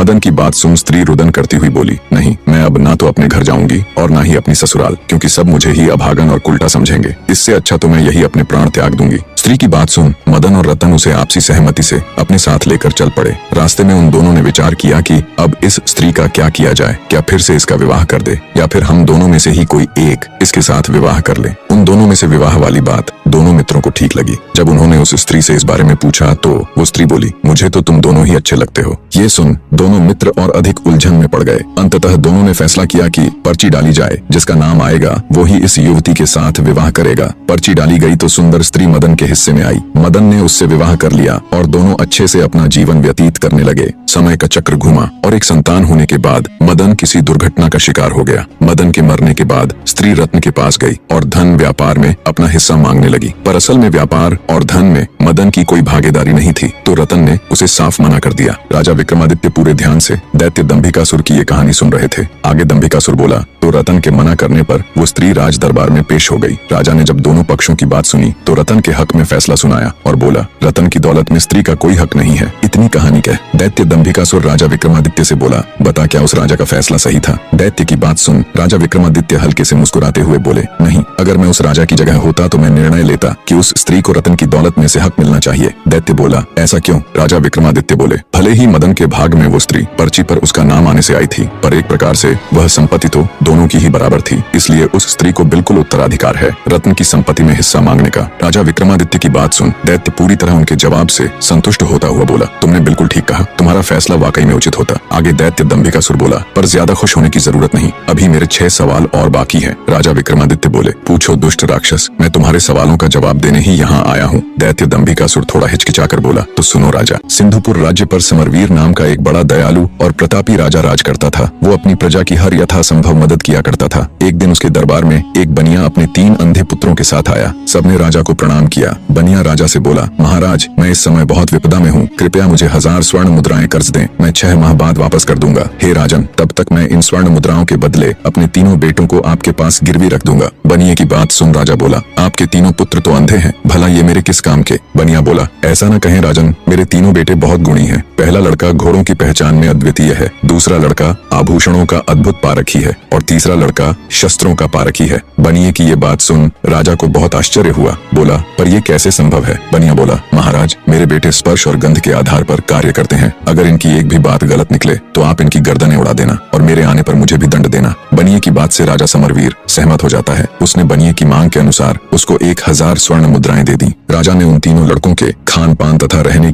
मदन की बात सुन स्त्री रुदन करती हुई बोली, नहीं, मैं अब ना तो अपने घर जाऊंगी और ना ही अपनी ससुराल, क्योंकि सब मुझे ही अभागन और उल्टा समझेंगे। इससे अच्छा तो मैं यही अपने प्राण त्याग दूंगी। स्त्री की बात सुन मदन और रतन उसे आपसी सहमति से अपने साथ लेकर चल पड़े। रास्ते में उन दोनों ने विचार किया कि अब इस स्त्री का क्या किया जाए, क्या फिर से इसका विवाह कर दे या फिर हम दोनों में से ही कोई एक इसके साथ विवाह कर ले। उन दोनों में से विवाह वाली बात दोनों मित्रों को ठीक लगी। जब उन्होंने उस स्त्री से इस बारे में पूछा तो वो स्त्री बोली, मुझे तो तुम दोनों ही अच्छे लगते हो। ये सुन दोनों मित्र और अधिक उलझन में पड़ गए। अंततः दोनों ने फैसला किया कि पर्ची डाली जाए, जिसका नाम आएगा वो ही इस युवती के साथ विवाह करेगा। पर्ची डाली गई तो सुंदर स्त्री मदन के हिस्से में आई। मदन ने उससे विवाह कर लिया और दोनों अच्छे से अपना जीवन व्यतीत करने लगे। समय का चक्र घूमा और एक संतान होने के बाद मदन किसी दुर्घटना का शिकार हो गया। मदन के मरने के बाद स्त्री रत्न के पास गई और धन व्यापार में अपना हिस्सा मांगने लगी, पर असल में व्यापार और धन में मदन की कोई भागीदारी नहीं थी, तो रतन ने उसे साफ मना कर दिया। राजा विक्रमादित्य पूरे ध्यान से दैत्य दंभिकासुर की ये कहानी सुन रहे थे। आगे दंभिकासुर बोला तो रतन के मना करने पर वो स्त्री राज दरबार में पेश हो गई। राजा ने जब दोनों पक्षों की बात सुनी तो रतन के हक में फैसला सुनाया और बोला, रतन की दौलत में स्त्री का कोई हक नहीं है। इतनी कहानी कह दैत्य दंभिकासुर राजा विक्रमादित्य से बोला, बता क्या उस राजा का फैसला सही था? दैत्य की बात सुन राजा विक्रमादित्य हल्के से मुस्कुराते हुए बोले, नहीं, अगर मैं उस राजा की जगह होता तो मैं निर्णय लेता कि उस स्त्री को रतन की दौलत में से हक मिलना चाहिए। दैत्य बोला, ऐसा क्यों? राजा विक्रमादित्य बोले, भले ही मदन के भाग में वो स्त्री पर्ची पर उसका नाम आने से आई थी, पर एक प्रकार से वह संपत्ति तो दोनों की ही बराबर थी, इसलिए उस स्त्री को बिल्कुल उत्तराधिकार है रत्न की संपत्ति में हिस्सा मांगने का। राजा विक्रमादित्य की बात सुन दैत्य पूरी तरह उनके जवाब से संतुष्ट होता हुआ बोला, तुमने बिल्कुल ठीक कहा, तुम्हारा फैसला वाकई में उचित होता। आगे दैत्य दंभिकासुर बोला, पर ज्यादा खुश होने की जरूरत नहीं, अभी मेरे 6 सवाल और बाकी हैं। राजा विक्रमादित्य बोले, पूछो दुष्ट राक्षस, मैं तुम्हारे सवालों का जवाब देने ही यहाँ आया हूँ। दैत्य दंभिकासुर थोड़ा हिचकिचाकर बोला, तो सुनो राजा, सिंधुपुर राज्य पर समरवीर नाम का एक बड़ा दयालु और प्रतापी राजा राज करता था। वो अपनी प्रजा की हर यथासंभव मदद किया करता था। एक दिन उसके दरबार में एक बनिया अपने 3 अंधे पुत्रों के साथ आया। सबने राजा को प्रणाम किया। बनिया राजा से बोला, महाराज, मैं इस समय बहुत विपदा में हूँ, कृपया मुझे 1000 स्वर्ण मुद्राएं कर्ज दें, मैं 6 माह बाद वापस कर दूंगा। हे राजन, तब तक मैं इन स्वर्ण मुद्राओं के बदले अपने 3 बेटों को आपके पास गिरवी रख दूंगा। बनिए की बात सुन राजा बोला, आपके 3 पुत्र तो अंधे हैं, भला ये मेरे किस काम के? बनिया बोला, ऐसा न कहें राजन, मेरे 3 बेटे बहुत गुणी हैं। पहला लड़का घोड़ों की पहचान में अद्वितीय है, दूसरा लड़का आभूषणों का अद्भुत पारखी है और तीसरा लड़का शस्त्रों का पारखी है। बनिए की ये बात सुन राजा को बहुत आश्चर्य हुआ। बोला, पर ये कैसे संभव है? बनिया बोला, महाराज, मेरे बेटे स्पर्श और गंध के आधार पर कार्य करते हैं। अगर इनकी एक भी बात गलत निकले तो आप इनकी गर्दनें उड़ा देना और मेरे आने पर मुझे भी दंड देना। बनिए की बात से राजा समरवीर सहमत हो जाता है। उसने बनिए की मांग के अनुसार उसको 1000 स्वर्ण मुद्राएं दे दी। राजा ने उन 3 लड़कों के खान पान तथा रहने